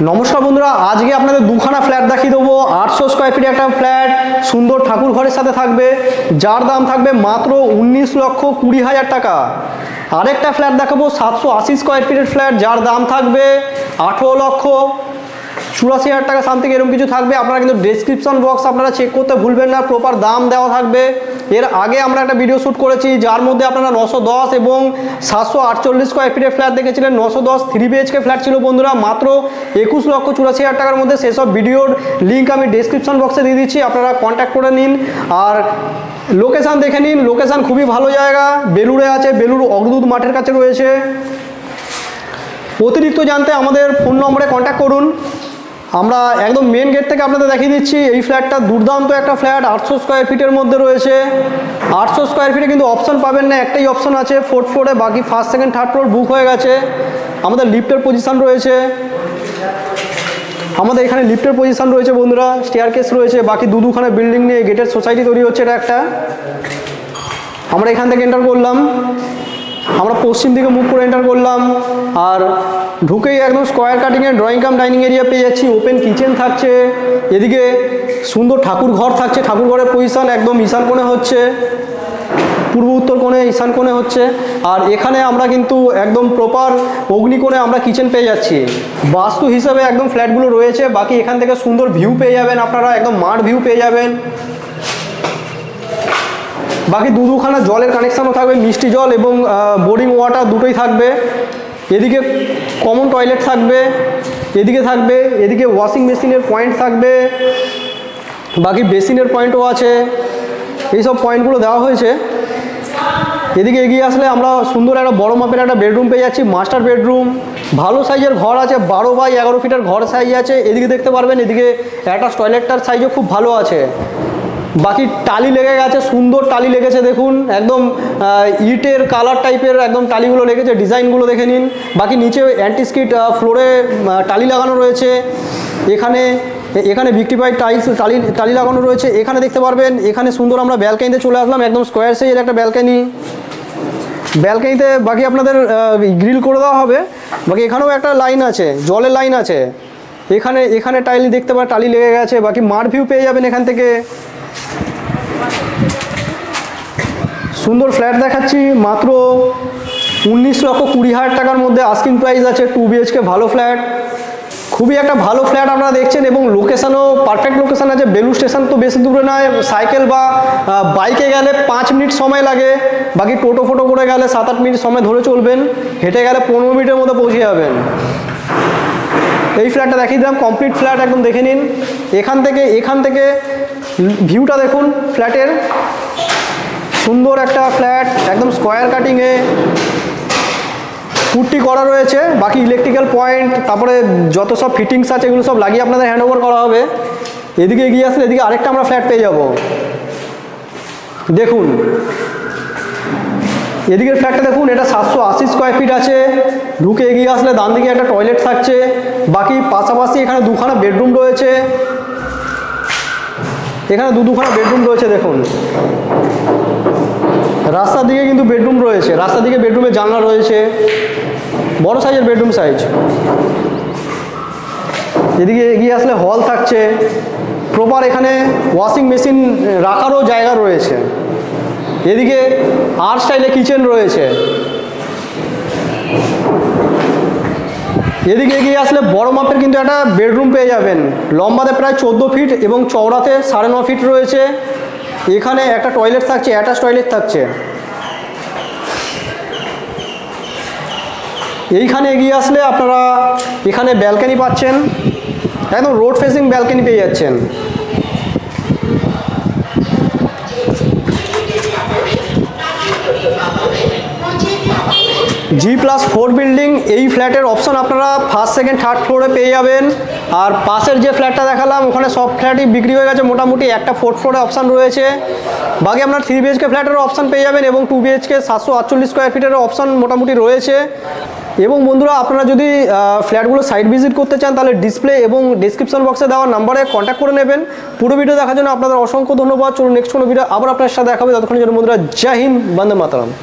নমস্কার বন্ধুরা, আজকে আপনাদের দুখানা ফ্ল্যাট দেখিয়ে দেবো। 800 স্কোয়ার ফিট একটা ফ্ল্যাট, সুন্দর ঠাকুর ঘরের সাথে থাকবে, যার দাম থাকবে মাত্র 19,20,000 টাকা। আরেকটা ফ্ল্যাট দেখাবো 780 স্কোয়ার ফিটের ফ্ল্যাট, যার দাম থাকবে 18,84,000 টাকা সামথিং, এরকম কিছু থাকবে। আপনারা কিন্তু ডেসক্রিপশন বক্স আপনারা চেক করতে ভুলবেন না, প্রপার দাম দেওয়া থাকবে। এর আগে আমরা একটা ভিডিও শ্যুট করেছি, যার মধ্যে আপনারা 910 এবং 748 স্কোয়ার ফিটের ফ্ল্যাট দেখেছিলেন। 910 3 BHK ফ্ল্যাট ছিল বন্ধুরা, মাত্র 21,84,000 টাকার মধ্যে। সেসব ভিডিওর লিঙ্ক আমি ডেসক্রিপশন বক্সে দিয়ে দিচ্ছি, আপনারা কন্ট্যাক্ট করে নিন। আর লোকেশান দেখে নিন, লোকেশান খুবই ভালো জায়গা, বেলুড়ে আছে, বেলুড় অগ্রদূত মাঠের কাছে রয়েছে। অতিরিক্ত জানতে আমাদের ফোন নম্বরে কন্ট্যাক্ট করুন। আমরা একদম মেন গেট থেকে আপনাদের দেখিয়ে দিচ্ছি। এই ফ্ল্যাটটা দুর্দান্ত একটা ফ্ল্যাট, 800 স্কোয়ার ফিটের মধ্যে রয়েছে। 800 স্কোয়ার ফিটে কিন্তু অপশন পাবেন না, একটাই অপশন আছে 4th ফ্লোরে, বাকি 1st, 2nd, 3rd ফ্লোর বুক হয়ে গেছে। আমাদের লিফটের পজিশন রয়েছে, আমাদের এখানে লিফটের পজিশন রয়েছে বন্ধুরা, স্টেয়ারকেস রয়েছে। বাকি দুখানা বিল্ডিং নিয়ে গেটের সোসাইটি তৈরি হচ্ছে, এটা একটা। আমরা এখান থেকে এন্টার করলাম, আমরা পশ্চিম দিকে মুখ করে এন্টার করলাম, আর ঢুকেই একদম স্কোয়ার কাটিংয়ে ড্রয়িং কাম ডাইনিং এরিয়া পেয়ে যাচ্ছি। ওপেন কিচেন থাকছে, এদিকে সুন্দর ঠাকুর ঘর থাকছে। ঠাকুর ঘরের পজিশন একদম ঈশান কোণে হচ্ছে, পূর্ব উত্তর কোণে, ঈশান কোণে হচ্ছে। আর এখানে আমরা কিন্তু একদম প্রপার অগ্নিকোণে আমরা কিচেন পেয়ে যাচ্ছি। বাস্তু হিসাবে একদম ফ্ল্যাটগুলো রয়েছে। বাকি এখান থেকে সুন্দর ভিউ পেয়ে যাবেন আপনারা, একদম মাঠ ভিউ পেয়ে যাবেন। বাকি দুখানা জলের কানেকশানও থাকবে, মিষ্টি জল এবং বোরিং ওয়াটার দুটোই থাকবে। এদিকে কমন টয়লেট থাকবে, এদিকে থাকবে, এদিকে ওয়াশিং মেশিনের পয়েন্ট থাকবে, বাকি বেসিনের পয়েন্টও আছে। এইসব পয়েন্টগুলো দেওয়া হয়েছে। এদিকে এগিয়ে আসলে আমরা সুন্দর একটা বড় মাপের একটা বেডরুম পেয়ে যাচ্ছি, মাস্টার বেডরুম। ভালো সাইজের ঘর আছে, 12 বাই 11 ফিটের ঘর সাইজ আছে। এদিকে দেখতে পারবেন, এদিকে অ্যাটাচ টয়লেটটার সাইজও খুব ভালো আছে। বাকি টালি লেগে গেছে, সুন্দর টালি লেগেছে দেখুন, একদম ইটের কালার টাইপের একদম টালিগুলো লেগেছে, ডিজাইনগুলো দেখে নিন। বাকি নিচে অ্যান্টিস্কিড ফ্লোরে টালি লাগানো রয়েছে। এখানে ভিক্টিফাইড টালি লাগানো রয়েছে। এখানে দেখতে পারবেন, এখানে সুন্দর আমরা ব্যালকানিতে চলে আসলাম, একদম স্কোয়ার সাইজের একটা ব্যালকানিতে বাকি আপনাদের গ্রিল করে দেওয়া হবে। বাকি এখানেও একটা লাইন আছে, জলের লাইন আছে। এখানে টাইলি দেখতে পারেন, টালি লেগে গেছে। বাকি মাঠ ভিউ পেয়ে যাবেন এখান থেকে। সুন্দর ফ্ল্যাট দেখাচ্ছি, মাত্র 19,20,000 টাকার মধ্যে আস্কিং প্রাইস আছে। 2 BHK ভালো ফ্ল্যাট, খুবই একটা ভালো ফ্ল্যাট আপনারা দেখছেন। এবং লোকেশানও পারফেক্ট লোকেশান আছে। বেলুড় স্টেশন তো বেশি দূরে নয়, সাইকেল বা বাইকে গেলে 5 মিনিট সময় লাগে। বাকি টোটো ফোটো করে গেলে 7-8 মিনিট সময় ধরে চলবেন, হেঁটে গেলে 15 মিনিটের মধ্যে পৌঁছে যাবেন। এই ফ্ল্যাটটা দেখিয়ে দিলাম, কমপ্লিট ফ্ল্যাট একদম দেখে নিন। এখান থেকে ভিউটা দেখুন ফ্ল্যাটের, সুন্দর একটা ফ্ল্যাট, একদম স্কোয়ার কাটিংয়ে, পুট্টি করা রয়েছে। বাকি ইলেকট্রিক্যাল পয়েন্ট, তারপরে যত সব ফিটিংস আছে এগুলো সব লাগিয়ে আপনাদের হ্যান্ড ওভার করা হবে। এদিকে এগিয়ে আসলে এদিকে আরেকটা আমরা ফ্ল্যাট পেয়ে যাব। দেখুন এদিকের ফ্ল্যাটটা দেখুন, এটা 780 স্কোয়ার ফিট আছে। ঢুকে এগিয়ে আসলে ডান দিকে একটা টয়লেট থাকছে। বাকি পাশাপাশি এখানে দুখানা বেডরুম রয়েছে, এখানে দুখানা বেডরুম রয়েছে। দেখুন রাস্তার দিকে কিন্তু বেডরুম রয়েছে, রাস্তার দিকে বেডরুমে জানলা রয়েছে, বড় সাইজের বেডরুম সাইজ। এদিকে এগিয়ে আসলে হল থাকছে, প্রপার এখানে ওয়াশিং মেশিন রাখারও জায়গা রয়েছে। এদিকে আর স্টাইলে কিচেন রয়েছে। এদিকে এগিয়ে আসলে বড় মাপের কিন্তু একটা বেডরুম পেয়ে যাবেন, লম্বাতে প্রায় 14 ফিট এবং চওড়াতে 9.5 ফিট রয়েছে। এখানে একটা টয়লেট থাকছে, অ্যাটাচ টয়লেট থাকছে। এইখানে এগিয়ে আসলে আপনারা এখানে ব্যালকানি পাচ্ছেন, একদম রোড ফেসিং ব্যালকানি পেয়ে যাচ্ছেন। G+4 বিল্ডিং, এই ফ্ল্যাটের অপশন আপনারা 1st, 2nd, 3rd ফ্লোরে পেয়ে যাবেন। আর পাশের যে ফ্ল্যাটটা দেখালাম ওখানে সব ফ্ল্যাটই বিক্রি হয়ে গেছে মোটামুটি, একটা 4th ফ্লোরে অপশান রয়েছে। বাকি আপনার 3 BHK ফ্ল্যাটেরও অপশান পেয়ে যাবেন এবং 2 BHK 748 স্কোয়ার ফিটেরও অপশান মোটামুটি রয়েছে। এবং বন্ধুরা, আপনারা যদি ফ্ল্যাটগুলো সাইট ভিজিট করতে চান তাহলে ডিসপ্লে এবং ডিসক্রিপশন বক্সে দেওয়া নাম্বারে কন্ট্যাক্ট করে নেবেন। পুরো ভিডিও দেখার জন্য আপনাদের অসংখ্য ধন্যবাদ। চলুন নেক্সট কোনো ভিডিও আবার আপনার সাথে দেখা হবে। ততক্ষণের জন্য বন্ধুরা, জয় হিন্দ, বন্দে মাতরম।